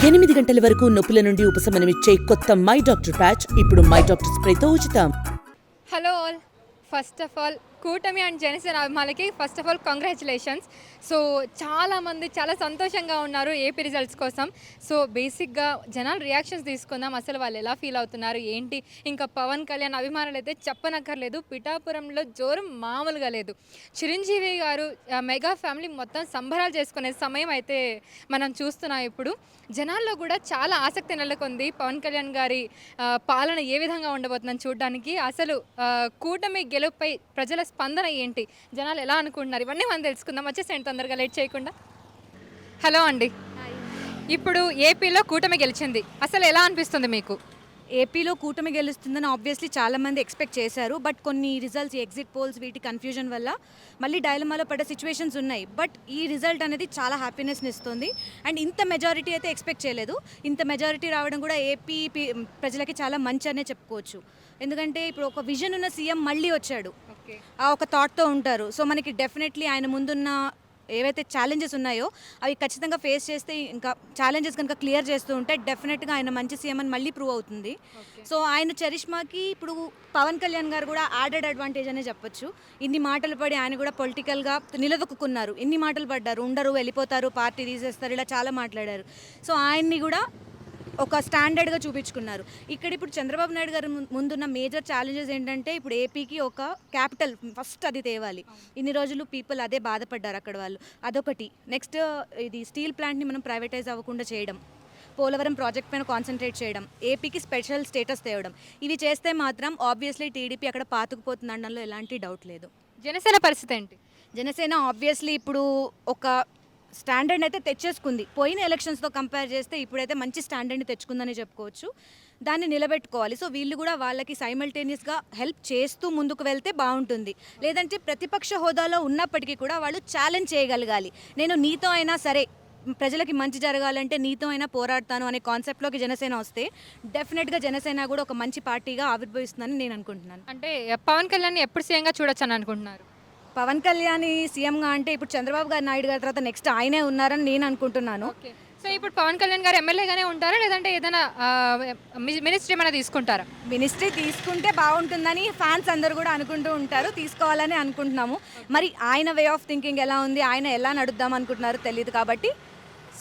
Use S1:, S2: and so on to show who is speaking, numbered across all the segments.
S1: 8 గంటల వరకు నొప్పుల నుండి ఉపశమనమిచ్చే కొత్త మై డాక్టర్ ప్యాచ్ ఇప్పుడు మై డాక్టర్ స్ప్రేతో ఉచితం.
S2: Hello all, first of all కూటమి అండ్ జనసేన అభిమానులకి first of all congratulations. So చాలామంది చాలా సంతోషంగా ఉన్నారు ఏపీ రిజల్ట్స్ కోసం. సో బేసిక్గా జనాలు రియాక్షన్స్ తీసుకుందాం, అసలు వాళ్ళు ఎలా ఫీల్ అవుతున్నారు ఏంటి. ఇంకా పవన్ కళ్యాణ్ అభిమానులు అయితే చెప్పనక్కర్లేదు, పిఠాపురంలో జోరు మామూలుగా లేదు. చిరంజీవి గారు మెగా ఫ్యామిలీ మొత్తం సంబరాలు చేసుకునే సమయం అయితే మనం చూస్తున్నాం. ఇప్పుడు జనాల్లో కూడా చాలా ఆసక్తి నెలకొంది పవన్ కళ్యాణ్ గారి పాలన ఏ విధంగా ఉండబోతుందని చూడడానికి. అసలు కూటమి గెలుపుపై ప్రజల స్పందన ఏంటి, జనాలు ఎలా అనుకుంటున్నారు, ఇవన్నీ మనం తెలుసుకుందాం. వచ్చేసేయండి తొందరగా, లేట్ చేయకుండా. హలో అండి, ఇప్పుడు ఏపీలో కూటమి గెలిచింది, అసలు ఎలా అనిపిస్తుంది మీకు?
S3: ఏపీలో కూటమి గెలుస్తుందని ఆబ్వియస్లీ చాలామంది ఎక్స్పెక్ట్ చేశారు. బట్ కొన్ని రిజల్ట్స్, ఎగ్జిట్ పోల్స్, వీటి కన్ఫ్యూజన్ వల్ల మళ్ళీ డైలమాలో పడ్డ సిచ్యువేషన్స్ ఉన్నాయి. బట్ ఈ రిజల్ట్ అనేది చాలా హ్యాపీనెస్ని ఇస్తుంది. అండ్ ఇంత మెజారిటీ అయితే ఎక్స్పెక్ట్ చేయలేదు. ఇంత మెజారిటీ రావడం కూడా ఏపీ ప్రజలకి చాలా మంచి అనే చెప్పుకోవచ్చు. ఎందుకంటే ఇప్పుడు ఒక విజన్ ఉన్న సీఎం మళ్ళీ వచ్చాడు, ఆ ఒక థాట్తో ఉంటారు. సో మనకి డెఫినెట్లీ ఆయన ముందున్న ఏవైతే ఛాలెంజెస్ ఉన్నాయో అవి ఖచ్చితంగా ఫేస్ చేస్తే, ఇంకా ఛాలెంజెస్ కనుక క్లియర్ చేస్తూ ఉంటే డెఫినెట్గా ఆయన మంచి సీఎం అని మళ్ళీ ప్రూవ్ అవుతుంది. సో ఆయన చరిష్మాకి ఇప్పుడు పవన్ కళ్యాణ్ గారు కూడా యాడెడ్ అడ్వాంటేజ్ అనే చెప్పొచ్చు. ఇన్ని మాటలు పడి ఆయన కూడా పొలిటికల్గా నిలదొక్కున్నారు. ఇన్ని మాటలు పడ్డారు, ఉండరు, వెళ్ళిపోతారు, పార్టీ తీసేస్తారు, ఇలా చాలా మాట్లాడారు. సో ఆయన్ని కూడా ఒక స్టాండర్డ్గా చూపించుకున్నారు. ఇక్కడ ఇప్పుడు చంద్రబాబు నాయుడు గారు ముందున్న మేజర్ ఛాలెంజెస్ ఏంటంటే, ఇప్పుడు ఏపీకి ఒక క్యాపిటల్ ఫస్ట్ అది తేవాలి. ఇన్ని రోజులు పీపుల్ అదే బాధపడ్డారు అక్కడ వాళ్ళు, అదొకటి. నెక్స్ట్ ఇది స్టీల్ ప్లాంట్ని మనం ప్రైవేటైజ్ అవ్వకుండా చేయడం, పోలవరం ప్రాజెక్ట్ పైన కాన్సన్ట్రేట్ చేయడం, ఏపీకి స్పెషల్ స్టేటస్ తేవడం, ఇవి చేస్తే మాత్రం ఆబ్వియస్లీ టీడీపీ అక్కడ పాతుకుపోతుంది అనడంలో ఎలాంటి డౌట్ లేదు.
S2: జనసేన పరిస్థితి ఏంటి?
S3: జనసేన ఆబ్వియస్లీ ఇప్పుడు ఒక స్టాండర్డ్ అయితే తెచ్చేసుకుంది. పోయిన ఎలక్షన్స్తో కంపేర్ చేస్తే ఇప్పుడైతే మంచి స్టాండర్డ్ని తెచ్చుకుందని చెప్పుకోవచ్చు. దాన్ని నిలబెట్టుకోవాలి. సో వీళ్ళు కూడా వాళ్ళకి సైమల్టేనియస్గా హెల్ప్ చేస్తూ ముందుకు వెళ్తే బాగుంటుంది. లేదంటే ప్రతిపక్ష హోదాలో ఉన్నప్పటికీ కూడా వాళ్ళు ఛాలెంజ్ చేయగలగాలి. నేను నీతో అయినా సరే, ప్రజలకి మంచి జరగాలంటే నీతో అయినా పోరాడతాను అనే కాన్సెప్ట్లోకి జనసేన వస్తే డెఫినెట్గా జనసేన కూడా ఒక మంచి పార్టీగా ఆవిర్భవిస్తుందని నేను అనుకుంటున్నాను.
S2: అంటే పవన్ కళ్యాణ్ ఎప్పుడు సీఎంగా చూడొచ్చు అని అనుకుంటున్నారు?
S3: పవన్ కళ్యాణ్ సీఎంగా అంటే ఇప్పుడు చంద్రబాబు గారు నాయుడు గారి తర్వాత నెక్స్ట్ ఆయనే ఉన్నారని నేను అనుకుంటున్నాను.
S2: సో ఇప్పుడు పవన్ కళ్యాణ్ గారు ఎమ్మెల్యేగానే ఉంటారా, లేదంటే ఏదైనా మినిస్ట్రీ ఏమైనా తీసుకుంటారా?
S3: మినిస్ట్రీ తీసుకుంటే బాగుంటుందని ఫ్యాన్స్ అందరూ కూడా అనుకుంటూ ఉంటారు, తీసుకోవాలని అనుకుంటున్నాము. మరి ఆయన వే ఆఫ్ థింకింగ్ ఎలా ఉంది, ఆయన ఎలా నడుద్దాం అనుకుంటున్నారో తెలియదు. కాబట్టి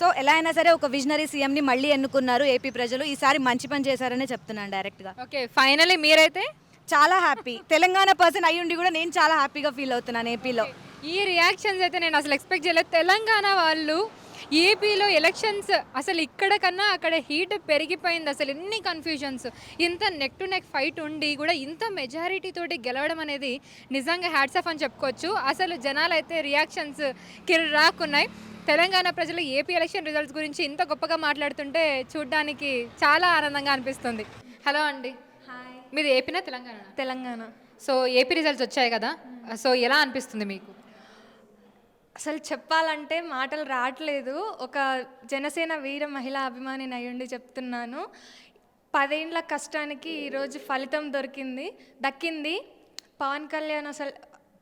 S3: సో ఎలా అయినా సరే ఒక విజనరీ సీఎంని మళ్ళీ ఎన్నుకున్నారు ఏపీ ప్రజలు. ఈసారి మంచి పని చేశారనే చెప్తున్నాను డైరెక్ట్గా.
S2: ఓకే, ఫైనలీ మీరైతే
S3: చాలా హ్యాపీ. తెలంగాణ పర్సన్ అయ్యుండి కూడా నేను చాలా హ్యాపీగా ఫీల్ అవుతున్నాను ఏపీలో.
S2: ఈ రియాక్షన్స్ అయితే నేను అసలు ఎక్స్పెక్ట్ చేయలేదు. తెలంగాణ వాళ్ళు ఏపీలో ఎలక్షన్స్ అసలు ఇక్కడ కన్నా అక్కడ హీట్ పెరిగిపోయింది. అసలు ఎన్ని కన్ఫ్యూజన్స్, ఇంత నెక్ టు నెక్ ఫైట్ ఉండి కూడా ఇంత మెజారిటీ తోటి గెలవడం అనేది నిజంగా హ్యాట్స్ ఆఫ్ అని చెప్పుకోవచ్చు. అసలు జనాలు అయితే రియాక్షన్స్ కిర్రాకున్నాయి. తెలంగాణ ప్రజలు ఏపీ ఎలక్షన్ రిజల్ట్స్ గురించి ఇంత గొప్పగా మాట్లాడుతుంటే చూడడానికి చాలా ఆనందంగా అనిపిస్తుంది. హలో అండి, మీది ఏపీనా Telangana?
S4: Telangana.
S2: So AP results వచ్చాయి కదా, సో ఎలా అనిపిస్తుంది మీకు?
S4: అసలు చెప్పాలంటే మాటలు రావట్లేదు. ఒక జనసేన వీర మహిళా అభిమాని అయ్యుండి చెప్తున్నాను. 10 ఏళ్ల కష్టానికి ఈరోజు ఫలితం దక్కింది. పవన్ కళ్యాణ్ అసలు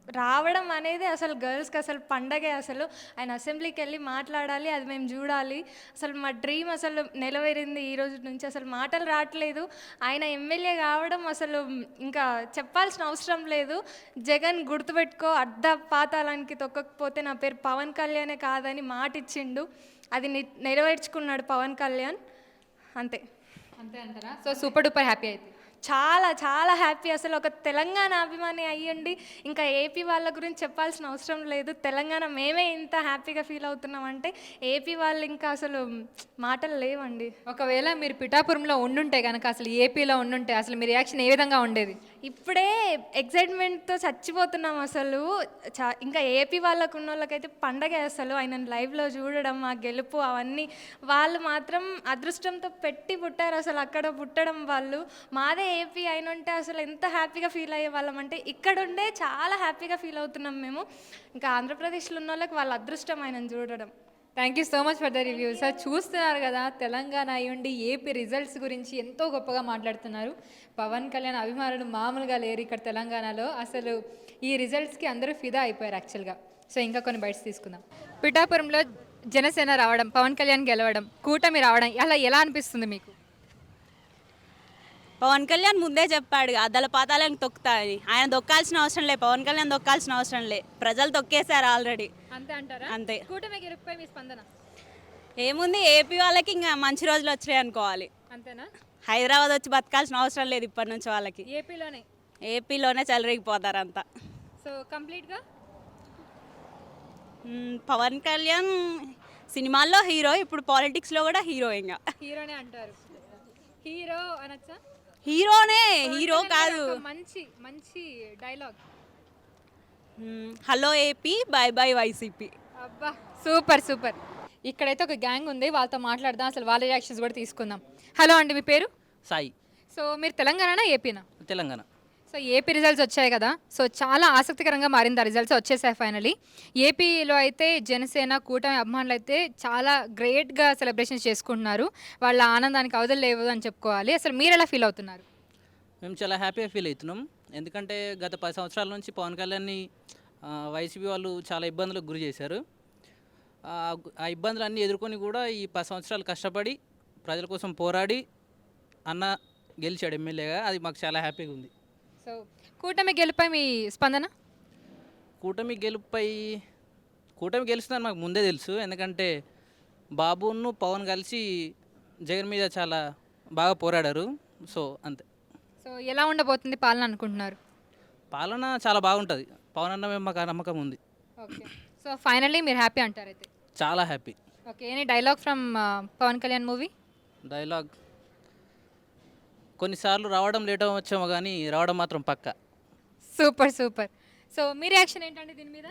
S4: రావడం అనేది అసలు గర్ల్స్కి అసలు పండగే. అసలు ఆయన అసెంబ్లీకి వెళ్ళి మాట్లాడాలి, అది మేము చూడాలి. అసలు మా డ్రీమ్ అసలు నెరవేరింది ఈ రోజు నుంచి. అసలు మాటలు రావట్లేదు. ఆయన ఎమ్మెల్యే కావడం అసలు ఇంకా చెప్పాల్సిన అవసరం లేదు. జగన్ గుర్తుపెట్టుకో, అర్ధ పాతాళానికి తొక్కకపోతే నా పేరు పవన్ కళ్యాణే కాదని మాట ఇచ్చిండు. అది నెరవేర్చుకున్నాడు పవన్ కళ్యాణ్. అంతే
S2: అంటారా? సో సూపర్ డూపర్ హ్యాపీ అయితే
S4: చాలా చాలా హ్యాపీ. అసలు ఒక తెలంగాణ అభిమాని అయ్యండి ఇంకా ఏపీ వాళ్ళ గురించి చెప్పాల్సిన అవసరం లేదు. తెలంగాణ మేమే ఇంత హ్యాపీగా ఫీల్ అవుతున్నామంటే ఏపీ వాళ్ళు ఇంకా అసలు మాటలు లేవండి.
S2: ఒకవేళ మీరు పిఠాపురంలో ఉండుంటే కనుక, అసలు ఏపీలో ఉండుంటే అసలు మీ రియాక్షన్ ఏ విధంగా ఉండేది?
S4: ఇప్పుడే ఎగ్జైట్మెంట్తో చచ్చిపోతున్నాం అసలు. ఇంకా ఏపీ వాళ్ళకు ఉన్న వాళ్ళకైతే పండగ అసలు. ఆయన లైవ్లో చూడడం, ఆ గెలుపు, అవన్నీ వాళ్ళు మాత్రం అదృష్టంతో పెట్టి పుట్టారు. అసలు అక్కడ పుట్టడం వాళ్ళు. మాదే ఏపీ అయిన ఉంటే అసలు ఎంత హ్యాపీగా ఫీల్ అయ్యే వాళ్ళం అంటే, ఇక్కడ ఉండే చాలా హ్యాపీగా ఫీల్ అవుతున్నాం మేము. ఇంకా ఆంధ్రప్రదేశ్లో ఉన్న వాళ్ళకి వాళ్ళ అదృష్టం ఆయనను చూడడం.
S2: Thank you so much for the review sir. చూస్తున్నారు కదా, తెలంగాణ అయ్యుండి ఏపీ రిజల్ట్స్ గురించి ఎంతో గొప్పగా మాట్లాడుతున్నారు. పవన్ కళ్యాణ్ అభిమానులు మామూలుగా లేరు ఇక్కడ తెలంగాణలో. అసలు ఈ రిజల్ట్స్కి అందరూ ఫిదా అయిపోయారు యాక్చువల్గా. సో ఇంకా కొన్ని బైట్స్ తీసుకుందాం. పిఠాపురంలో జనసేన రావడం, పవన్ కళ్యాణ్ గెలవడం, కూటమి రావడం అలా ఎలా అనిపిస్తుంది మీకు?
S5: పవన్ కళ్యాణ్ ముందే చెప్పాడు అద్దల పాతాలను తొక్కుతా అని. ఆయన దొక్కాల్సిన అవసరం లే, పవన్ కళ్యాణ్ దొక్కాల్సిన అవసరం లే, ప్రజలు తొక్కేశారు ఆల్రెడీ.
S2: అంతే అంటారా?
S5: అంతే.
S2: కూటమి గెలుపుపై మీ స్పందన?
S5: ఏముంది, ఏపీ వాళ్ళకి ఇంకా మంచి రోజులు వచ్చాయి అనుకోవాలి.
S2: అంతేనా?
S5: హైదరాబాద్ వచ్చి బతకాల్సిన అవసరం లేదు ఇప్పటి నుంచి వాళ్ళకి.
S2: ఏపీలోనే.
S5: ఏపీలోనే చెలరేగిపోతారు అంతా.
S2: సో కంప్లీట్గా
S5: పవన్ కళ్యాణ్ సినిమాల్లో హీరో, ఇప్పుడు పాలిటిక్స్లో కూడా హీరో. ఇంకా
S2: హీరోనే అంటారు. హీరో అనొచ్చా?
S5: హీరోనే, హీరో కాదు.
S2: ఒక మంచి మంచి dialogue.
S5: Hello AP, by by YCP.
S2: అబ్బా సూపర్ సూపర్. ఇక్కడైతే ఒక గ్యాంగ్ ఉంది, వాళ్ళతో మాట్లాడదాం, అసలు వాళ్ళ రియాక్షన్స్ కూడా తీసుకుందాం. హలో అండి, మీ పేరు?
S6: సాయి.
S2: సో మీరు తెలంగాణనా ఏపీనా?
S6: తెలంగాణ.
S2: సో ఏపీ రిజల్ట్స్ వచ్చాయి కదా, సో చాలా ఆసక్తికరంగా మారింది. ఆ రిజల్ట్స్ వచ్చేసాయి ఫైనలీ. ఏపీలో అయితే జనసేన కూటమి అభిమానులు అయితే చాలా గ్రేట్గా సెలబ్రేషన్స్ చేసుకుంటున్నారు. వాళ్ళ ఆనందానికి అవధులు లేవు అని చెప్పుకోవాలి. అసలు మీరు ఎలా ఫీల్ అవుతున్నారు?
S6: మేము చాలా హ్యాపీగా ఫీల్ అవుతున్నాం. ఎందుకంటే గత 10 సంవత్సరాల నుంచి పవన్ కళ్యాణ్ని వైసీపీ వాళ్ళు చాలా ఇబ్బందులకు గురి చేశారు. ఆ ఇబ్బందులన్నీ ఎదుర్కొని కూడా ఈ 10 సంవత్సరాలు కష్టపడి ప్రజల కోసం పోరాడి అన్న గెలిచాడు ఎమ్మెల్యేగా. అది మాకు చాలా హ్యాపీగా ఉంది.
S2: సో కూటమి గెలుపై మీ స్పందన?
S6: కూటమి గెలుస్తుందని మాకు ముందే తెలుసు. ఎందుకంటే బాబును పవన్ కలిసి జగన్ మీద చాలా బాగా పోరాడారు. సో అంతే.
S2: సో ఎలా ఉండబోతుంది పాలన అనుకుంటున్నారు?
S6: పాలన చాలా బాగుంటుంది. పవన్ అన్న మీద మాకు నమ్మకం ఉంది.
S2: ఓకే. సో ఫైనల్లీ మీరు హ్యాపీ అంటారు అయితే?
S6: చాలా happy.
S2: Okay. Any dialogue from Pawan Kalyan movie?
S6: Dialogue కొన్నిసార్లు రావడం లేట్ వచ్చామో కానీ రావడం మాత్రం పక్కా.
S2: Super super. సో మీ రియాక్షన్ ఏంటండి దీని మీద?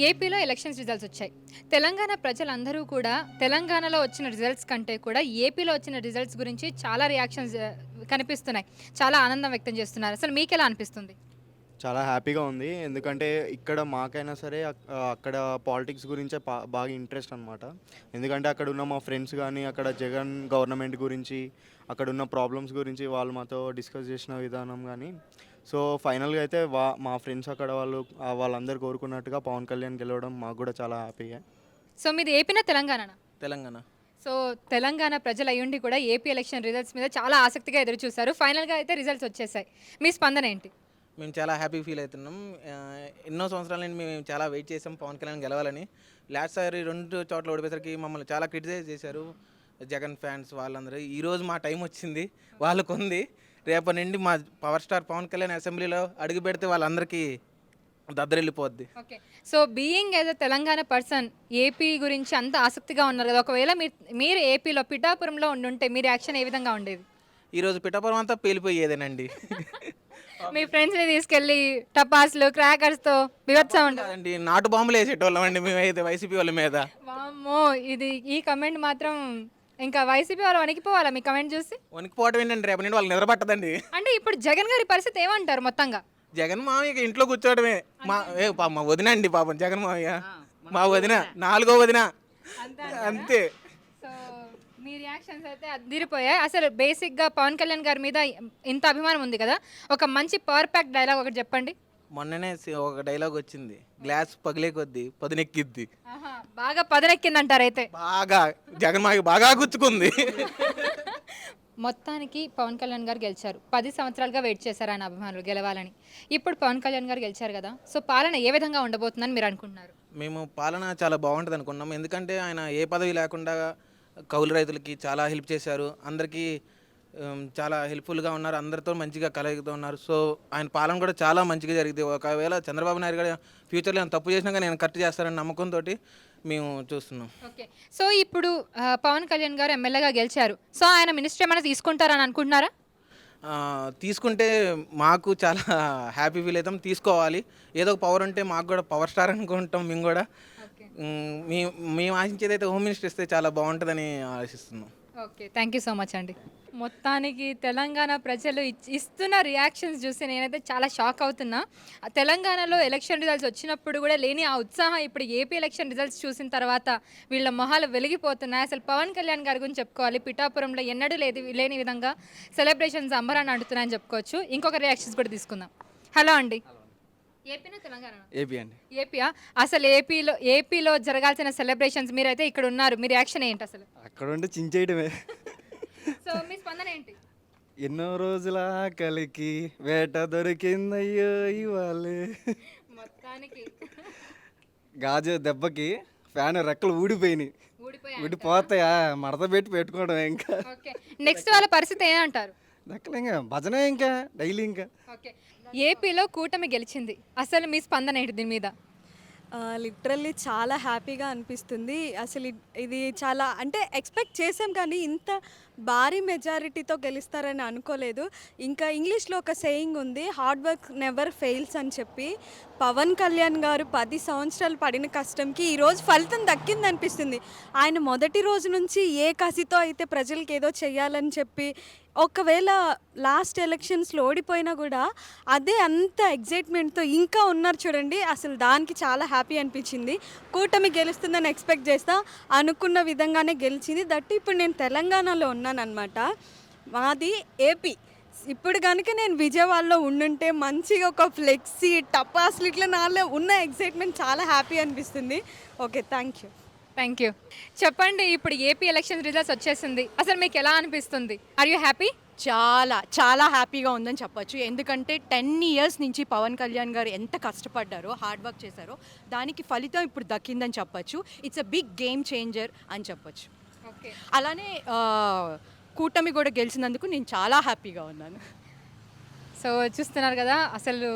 S2: ఏపీలో ఎలక్షన్స్ రిజల్ట్స్ వచ్చాయి. తెలంగాణ ప్రజలందరూ కూడా తెలంగాణలో వచ్చిన రిజల్ట్స్ కంటే కూడా ఏపీలో వచ్చిన రిజల్ట్స్ గురించి చాలా రియాక్షన్స్ కనిపిస్తున్నాయి. చాలా ఆనందం వ్యక్తం చేస్తున్నారు. అసలు మీకు ఎలా అనిపిస్తుంది?
S7: చాలా హ్యాపీగా ఉంది. ఎందుకంటే ఇక్కడ మాకైనా సరే అక్కడ పాలిటిక్స్ గురించే బాగా ఇంట్రెస్ట్ అనమాట. ఎందుకంటే అక్కడ ఉన్న మా ఫ్రెండ్స్ కానీ అక్కడ జగన్ గవర్నమెంట్ గురించి, అక్కడ ఉన్న ప్రాబ్లమ్స్ గురించి వాళ్ళు మాతో డిస్కస్ చేసిన విధానం కానీ, సో ఫైనల్గా అయితే మా ఫ్రెండ్స్ అక్కడ వాళ్ళందరూ కోరుకున్నట్టుగా పవన్ కళ్యాణ్ గెలవడం మాకు కూడా చాలా హ్యాపీగా.
S2: సో మీది ఏపీనా తెలంగాణనా?
S8: తెలంగాణ.
S2: సో తెలంగాణ ప్రజలు అయ్యుండి కూడా ఏపీ ఎలక్షన్ రిజల్ట్స్ మీద చాలా ఆసక్తిగా ఎదురు చూశారు. ఫైనల్గా అయితే రిజల్ట్స్ వచ్చేసాయి. మీ స్పందన ఏంటి?
S8: మేము చాలా హ్యాపీ ఫీల్ అవుతున్నాం. ఎన్నో సంవత్సరాల నుండి మేము చాలా వెయిట్ చేసాం పవన్ కళ్యాణ్ గెలవాలని. లాస్ట్ సారి 2 చోట్ల ఓడిపోయేసరికి మమ్మల్ని చాలా క్రిటిసైజ్ చేశారు జగన్ ఫ్యాన్స్ వాళ్ళందరూ. ఈరోజు మా టైం వచ్చింది, వాళ్ళకు ఉంది. రేపటి నుండి మా పవర్ స్టార్ పవన్ కళ్యాణ్ అసెంబ్లీలో అడుగు పెడితే వాళ్ళందరికీ దద్దరిల్లిపోద్ది.
S2: Okay. So being as a Telangana person AP గురించి అంత ఆసక్తిగా ఉన్నారు కదా, ఒకవేళ మీరు ఏపీలో పిఠాపురంలో ఉండుంటే మీ రియాక్షన్ ఏ విధంగా ఉండేది?
S8: ఈరోజు పిఠాపురం అంతా పేలిపోయేదేనండి.
S2: మీ ఫ్రెండ్స్ని తీసుకెళ్ళి టపాసులు క్రాకర్స్తో వివత్సా ఉంటుంది
S8: అండి, నాటు బాంబులు వేసేటోళ్ళం అండి మేమైతే వైసీపీ వాళ్ళ మీద.
S2: వామ్మో, ఈ కమెంట్ మాత్రం ఇంకా వైసీపీ వాళ్ళు వణికిపోవాలా మీ కమెంట్ చూసి?
S8: వణికిపోవటం ఏంటండి, రేపటి నుండి వాళ్ళు నిద్రపట్టదండి.
S2: అంటే ఇప్పుడు జగన్ గారి పరిస్థితి ఏమంటారు మొత్తంగా?
S8: జగన్ మామయ్య ఇంట్లో కూర్చోవడమే. మా వదిన అండి పాపం జగన్ మామయ్య, మా వదిన 4వ వదిన, అంతే.
S2: సో మీ రియాక్షన్స్ అయితే అదిరిపోయాయి. అసలు బేసిక్గా పవన్ కళ్యాణ్ గారి మీద ఇంత అభిమానం ఉంది కదా, ఒక మంచి పర్ఫెక్ట్ డైలాగ్ ఒకటి చెప్పండి.
S8: మొన్ననే ఒక డైలాగ్ వచ్చింది, గ్లాస్ పగిలే కొద్దీ పదునెక్కిద్ది.
S2: బాగా పదనెక్కిందంటారు అయితే?
S8: బాగా జగన్ మామయ్య బాగా గుచ్చుకుంది.
S2: మొత్తానికి పవన్ కళ్యాణ్ గారు గెలిచారు. 10 సంవత్సరాలుగా వెయిట్ చేశారు ఆయన అభిమానులు గెలవాలని. ఇప్పుడు పవన్ కళ్యాణ్ గారు గెలిచారు కదా, సో పాలన ఏ విధంగా ఉండబోతుందని మీరు అనుకుంటున్నారు?
S8: మేము పాలన చాలా బాగుంటుంది అనుకున్నాం. ఎందుకంటే ఆయన ఏ పదవి లేకుండా కౌలు రైతులకి చాలా హెల్ప్ చేశారు. అందరికీ చాలా హెల్ప్ఫుల్గా ఉన్నారు, అందరితో మంచిగా కలుగుతూ ఉన్నారు. సో ఆయన పాలన కూడా చాలా మంచిగా జరిగింది. ఒకవేళ చంద్రబాబు నాయుడు గారు ఫ్యూచర్లో నేను తప్పు చేసినా కానీ నేను కరెక్ట్ చేస్తారని నమ్మకంతో మేము చూస్తున్నాం.
S2: ఓకే. సో ఇప్పుడు పవన్ కళ్యాణ్ గారు ఎమ్మెల్యేగా గెలిచారు, సో ఆయన మినిస్టర్ ఏమైనా తీసుకుంటారని అనుకుంటున్నారా?
S8: తీసుకుంటే మాకు చాలా హ్యాపీ ఫీల్ అవుతాం. తీసుకోవాలి, ఏదో ఒక పవర్ ఉంటే మాకు కూడా పవర్ స్టార్ అనుకుంటాం మేము కూడా. మేము ఆశించేది అయితే హోమ్ మినిస్టర్ ఇస్తే చాలా బాగుంటుందని ఆశిస్తున్నాం.
S2: Okay, thank you so much అండి. మొత్తానికి తెలంగాణ ప్రజలు ఇస్తున్న రియాక్షన్స్ చూసి నేనైతే చాలా షాక్ అవుతున్నా. తెలంగాణలో ఎలక్షన్ రిజల్ట్స్ వచ్చినప్పుడు కూడా లేని ఆ ఉత్సాహం ఇప్పుడు ఏపీ ఎలక్షన్ రిజల్ట్స్ చూసిన తర్వాత వీళ్ళ మొహాలు వెలిగిపోతున్నాయి. అసలు పవన్ కళ్యాణ్ గారి గురించి చెప్పుకోవాలి, పిఠాపురంలో ఎన్నడూ లేని విధంగా సెలబ్రేషన్స్ అంబరాన్ని అంటున్నాయని చెప్పుకోవచ్చు. ఇంకొక రియాక్షన్స్ కూడా తీసుకుందాం. హలో అండి, ఏపీనా తెలంగాణ?
S9: ఏపీ అండి.
S2: ఏపీయా? అసలు ఏపీలో జరగాల్సిన సెలబ్రేషన్స్ మీరైతే ఇక్కడ ఉన్నారు. మీ రియాక్షన్ ఏంటి అసలు?
S9: అక్కడ ఉంటే చించేయడమే.
S2: సో మీ స్పందన ఏంటి?
S9: ఎన్నో రోజుల కలికి వేట దొరికిందయ్యో ఇవాళే.
S2: మొత్తానికి
S9: గాజు దెబ్బకి ఫ్యాన్ రెక్కలు ఊడిపోయినాయి. ఊడిపోతాయా మడత పెట్టి పెట్టుకోవడం ఇంకా.
S2: ఓకే, నెక్స్ట్ వాళ్ళ పరిస్థితి ఏమంటారు?
S9: రెక్కలు ఇంకా భజనే ఇంకా డైలీ ఇంకా.
S2: ఓకే, ఏపీలో కూటమి గెలిచింది. అసలు మీ స్పందన ఏంటి దీని మీద?
S10: లిటరల్లీ చాలా హ్యాపీగా అనిపిస్తుంది. అసలు ఇది చాలా అంటే ఎక్స్పెక్ట్ చేసాం కానీ ఇంత భారీ మెజారిటీతో గెలుస్తారని అనుకోలేదు. ఇంకా ఇంగ్లీష్లో ఒక సేయింగ్ ఉంది, హార్డ్ వర్క్ నెవర్ ఫెయిల్స్ అని చెప్పి. పవన్ కళ్యాణ్ గారు 10 సంవత్సరాలు పడిన కష్టంకి ఈరోజు ఫలితం దక్కిందనిపిస్తుంది. ఆయన మొదటి రోజు నుంచి ఏ కసితో అయితే ప్రజలకి ఏదో చెయ్యాలని చెప్పి, ఒకవేళ లాస్ట్ ఎలక్షన్స్లో ఓడిపోయినా కూడా అదే అంత ఎగ్జైట్మెంట్తో ఇంకా ఉన్నారు చూడండి. అసలు దానికి చాలా హ్యాపీ అనిపించింది. కూటమి గెలుస్తుందని ఎక్స్పెక్ట్ చేస్తా, అనుకున్న విధంగానే గెలిచింది. దట్ ఇప్పుడు నేను తెలంగాణలో ఉన్నానన్నమాట, మాది ఏపీ. ఇప్పుడు కనుక నేను విజయవాడలో ఉండుంటే మంచిగా ఒక ఫ్లెక్సీ టపాసులు ఇట్లా నాలో ఉన్న ఎగ్జైట్మెంట్ చాలా హ్యాపీ అనిపిస్తుంది. Okay, thank
S2: you. చెప్పండి, ఇప్పుడు ఏపీ ఎలక్షన్ రిజల్ట్స్ వచ్చేసింది. అసలు మీకు ఎలా అనిపిస్తుంది? Are you happy?
S3: చాలా చాలా హ్యాపీగా ఉందని చెప్పొచ్చు. ఎందుకంటే 10 ఇయర్స్ నుంచి పవన్ కళ్యాణ్ గారు ఎంత కష్టపడ్డారో, హార్డ్ వర్క్ చేశారో, దానికి ఫలితం ఇప్పుడు దక్కిందని చెప్పొచ్చు. It's a big game changer అని చెప్పొచ్చు.
S2: ఓకే,
S3: అలానే కూటమి కూడా గెలిచినందుకు నేను చాలా హ్యాపీగా ఉన్నాను.
S2: సో చూస్తున్నారు కదా, అసలు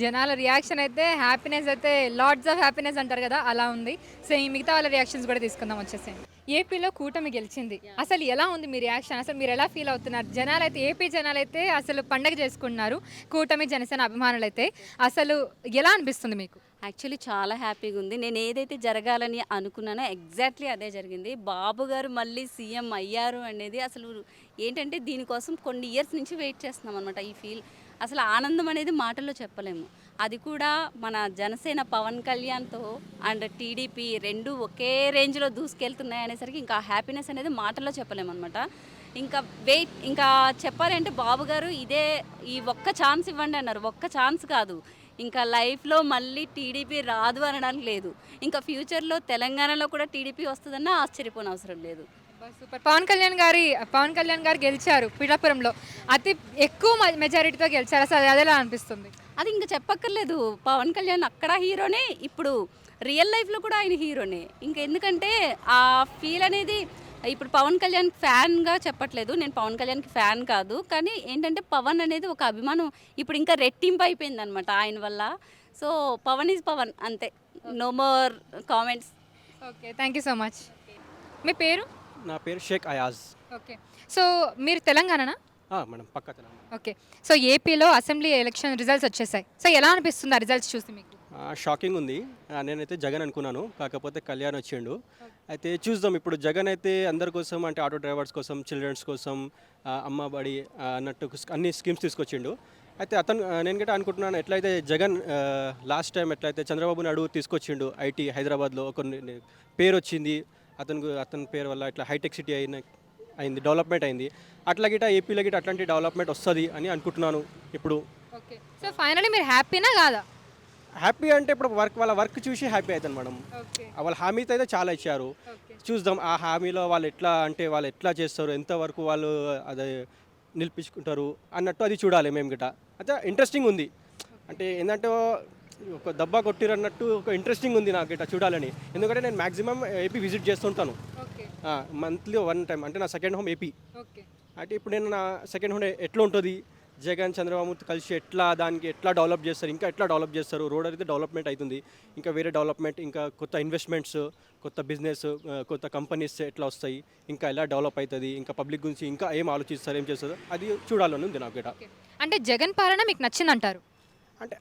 S2: జనాల రియాక్షన్ అయితే హ్యాపీనెస్ అయితే లాట్స్ ఆఫ్ హ్యాపీనెస్ అంటారు కదా, అలా ఉంది. సో ఈ మిగతా వాళ్ళ రియాక్షన్స్ కూడా తీసుకుందాం వచ్చేసేయండి. ఏపీలో కూటమి గెలిచింది. అసలు ఎలా ఉంది మీ రియాక్షన్? అసలు మీరు ఎలా ఫీల్ అవుతున్నారు? ఏపీ జనాలు అయితే అసలు పండగ చేసుకుంటున్నారు, కూటమి జనసేన అభిమానులు అయితే. అసలు ఎలా అనిపిస్తుంది మీకు?
S5: యాక్చువల్లీ చాలా హ్యాపీగా ఉంది. నేను ఏదైతే జరగాలని అనుకున్నానో ఎగ్జాక్ట్లీ అదే జరిగింది. బాబు గారు మళ్ళీ సీఎం అయ్యారు అనేది అసలు ఏంటంటే దీనికోసం కొన్ని ఇయర్స్ నుంచి వెయిట్ చేస్తున్నాం అనమాట. ఈ ఫీల్ అసలు ఆనందం అనేది మాటల్లో చెప్పలేము. అది కూడా మన జనసేన పవన్ కళ్యాణ్తో అండ్ టీడీపీ రెండు ఒకే రేంజ్లో దూసుకెళ్తున్నాయి అనేసరికి ఇంకా హ్యాపీనెస్ అనేది మాటల్లో చెప్పలేము అనమాట. ఇంకా ఇంకా చెప్పాలంటే బాబు గారు ఈ ఒక్క ఛాన్స్ ఇవ్వండి అన్నారు. ఒక్క ఛాన్స్ కాదు, ఇంకా లైఫ్లో మళ్ళీ టీడీపీ రాదు అనడానికి లేదు. ఇంకా ఫ్యూచర్లో తెలంగాణలో కూడా టీడీపీ వస్తుందన్నా ఆశ్చర్యపోని అవసరం లేదు.
S2: సూపర్. పవన్ కళ్యాణ్ గారు గెలిచారు పిఠాపురంలో, అతి ఎక్కువ మెజారిటీతో గెలిచారు. అసలు అది ఎలా అనిపిస్తుంది?
S5: అది ఇంకా చెప్పక్కర్లేదు. పవన్ కళ్యాణ్ అక్కడ హీరోనే, ఇప్పుడు రియల్ లైఫ్లో కూడా ఆయన హీరోనే. ఇంకా ఎందుకంటే ఆ ఫీల్ అనేది ఇప్పుడు పవన్ కళ్యాణ్ ఫ్యాన్గా చెప్పట్లేదు, నేను పవన్ కళ్యాణ్కి ఫ్యాన్ కాదు, కానీ ఏంటంటే పవన్ అనేది ఒక అభిమానం ఇప్పుడు ఇంకా రెట్టింపు అయిపోయింది అనమాట ఆయన వల్ల. సో పవన్ ఈజ్ పవన్, అంతే, no more comments.
S2: Okay, thank you so much. మీ పేరు?
S11: నా పేరు షేక్ అయాజ్.
S2: ఓకే, సో మీరు తెలంగాణనా?
S11: మేడం, పక్కా తెలంగాణ.
S2: ఓకే, సో ఏపీలో అసెంబ్లీ ఎలక్షన్ రిజల్ట్స్ వచ్చేసాయి. సో ఎలా అనిపిస్తుంది ఆ రిజల్ట్స్ చూసి మీకు?
S11: షాకింగ్ ఉంది. నేనైతే జగన్ అనుకున్నాను, కాకపోతే కళ్యాణ్ వచ్చిండు. అయితే చూద్దాం, ఇప్పుడు జగన్ అయితే అందరి కోసం, అంటే ఆటో డ్రైవర్స్ కోసం, చిల్డ్రన్స్ కోసం, అమ్మ బడి అన్నట్టు అన్ని స్కీమ్స్ తీసుకొచ్చిండు. అయితే నేను గట్రా అనుకుంటున్నాను, ఎట్లయితే జగన్ లాస్ట్ టైం ఎట్లయితే చంద్రబాబు నాయుడు తీసుకొచ్చిండు, ఐటీ హైదరాబాద్లో కొన్ని పేరు వచ్చింది, అతని పేరు వల్ల ఇట్లా హైటెక్ సిటీ అయింది, డెవలప్మెంట్ అయింది. అట్లా గిట్ట ఏపీలో గిట్ట అట్లాంటి డెవలప్మెంట్ వస్తుంది అని అనుకుంటున్నాను ఇప్పుడు.
S2: ఓకే, సో ఫైనల్లీ మీరు హ్యాపీనా కాదా?
S11: హ్యాపీ అంటే ఇప్పుడు వాళ్ళ వర్క్ చూసి హ్యాపీ అవుతాను మేడం. వాళ్ళ హామీతో అయితే చాలా ఇచ్చారు. చూద్దాం ఆ హామీలో వాళ్ళు ఎట్లా చేస్తారు, ఎంతవరకు వాళ్ళు అదే నిలిపించుకుంటారు అన్నట్టు అది చూడాలి మేము గిట్ట. అయితే ఇంట్రెస్టింగ్ ఉంది, అంటే ఏంటంటే ఒక దెబ్బ కొట్టిరు అన్నట్టు ఒక ఇంట్రెస్టింగ్ ఉంది నాకు గిట్ట చూడాలని. ఎందుకంటే నేను మ్యాక్సిమం ఏపీ విజిట్ చేస్తుంటాను మంత్లీ 1 టైం. అంటే నా సెకండ్ హోమ్ ఏపీ. అంటే ఇప్పుడు నేను నా సెకండ్ హోమ్ ఎట్లా ఉంటుంది, జగన్ చంద్రబాబు కలిసి దానికి ఎట్లా డెవలప్ చేస్తారు, ఇంకా ఎట్లా డెవలప్ చేస్తారు. రోడ్ అయితే డెవలప్మెంట్ అవుతుంది, ఇంకా వేరే డెవలప్మెంట్, ఇంకా కొత్త ఇన్వెస్ట్మెంట్స్, కొత్త బిజినెస్, కొత్త కంపెనీస్ ఎట్లా వస్తాయి, ఇంకా ఎలా డెవలప్ అవుతుంది, ఇంకా పబ్లిక్ గురించి ఇంకా ఏం ఆలోచిస్తారు, ఏం చేస్తారు, అది చూడాలని ఉంది నాకు గిట్ట.
S2: అంటే జగన్ పాలన మీకు నచ్చిందంటారు?
S11: అంటే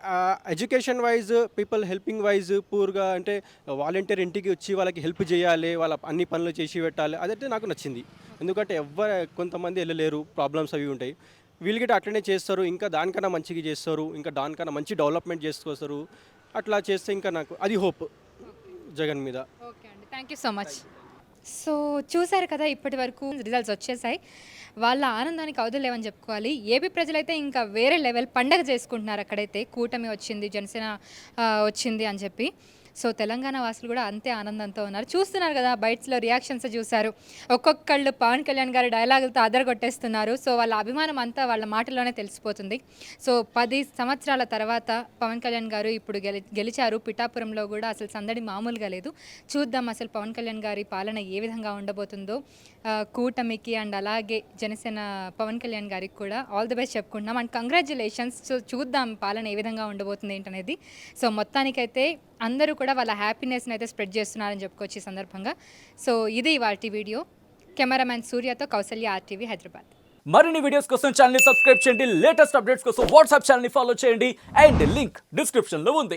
S11: education wise, people helping wise, పూర్గా అంటే వాలంటీర్ ఇంటికి వచ్చి వాళ్ళకి హెల్ప్ చేయాలి, వాళ్ళ అన్ని పనులు చేసి పెట్టాలి, అదైతే నాకు నచ్చింది. ఎందుకంటే కొంతమంది వెళ్ళలేరు, ప్రాబ్లమ్స్ అవి ఉంటాయి, వీళ్ళు గిట్ట అట్లనే చేస్తారు, ఇంకా దానికన్నా మంచిగా చేస్తారు, ఇంకా దానికన్నా మంచి డెవలప్మెంట్ చేసుకొస్తారు. అట్లా చేస్తే ఇంకా నాకు అది హోప్ జగన్ మీద.
S2: ఓకే అండి, thank you so much. So చూశారు కదా, ఇప్పటి వరకు రిజల్ట్స్ వచ్చేసాయి. వాళ్ళ ఆనందానికి అవధులేవని చెప్పుకోవాలి. ఏపీ ప్రజలైతే ఇంకా వేరే లెవెల్ పండగ చేసుకుంటున్నారు. అక్కడైతే కూటమి వచ్చింది, జనసేన వచ్చింది అని చెప్పి. సో తెలంగాణ వాసులు కూడా అంతే ఆనందంతో ఉన్నారు. చూస్తున్నారు కదా, బైట్స్లో రియాక్షన్స్ చూశారు. ఒక్కొక్కళ్ళు పవన్ కళ్యాణ్ గారి డైలాగులతో అదరగొట్టేస్తున్నారు. సో వాళ్ళ అభిమానం అంతా వాళ్ళ మాటల్లోనే తెలిసిపోతుంది. సో 10 సంవత్సరాల తర్వాత పవన్ కళ్యాణ్ గారు ఇప్పుడు గెలిచారు. పిఠాపురంలో కూడా అసలు సందడి మామూలుగా లేదు. చూద్దాం అసలు పవన్ కళ్యాణ్ గారి పాలన ఏ విధంగా ఉండబోతుందో. కూటమికి అండ్ అలాగే జనసేన పవన్ కళ్యాణ్ గారికి కూడా ఆల్ ది బెస్ట్ చెప్పుకుంటున్నాం అండ్ కంగ్రాచులేషన్స్. సో చూద్దాం పాలన ఏ విధంగా ఉండబోతుంది ఏంటనేది. సో మొత్తానికైతే అందరూ కూడా వాళ్ళ హ్యాపీనెస్ని అయితే స్ప్రెడ్ చేస్తున్నారని చెప్పుకోవచ్చు ఈ సందర్భంగా. సో ఇది ఇవాల్టి వీడియో. కెమెరామ్యాన్ సూర్యతో కౌసల్య, RTV హైదరాబాద్.
S12: మరిన్ని వీడియోస్ కోసం ఛానల్ ని సబ్స్క్రైబ్ చేయండి. లేటెస్ట్ అప్డేట్స్ కోసం వాట్సాప్ ఛానల్ ని ఫాలో చేయండి అండ్ లింక్ డిస్క్రిప్షన్ లో ఉంది.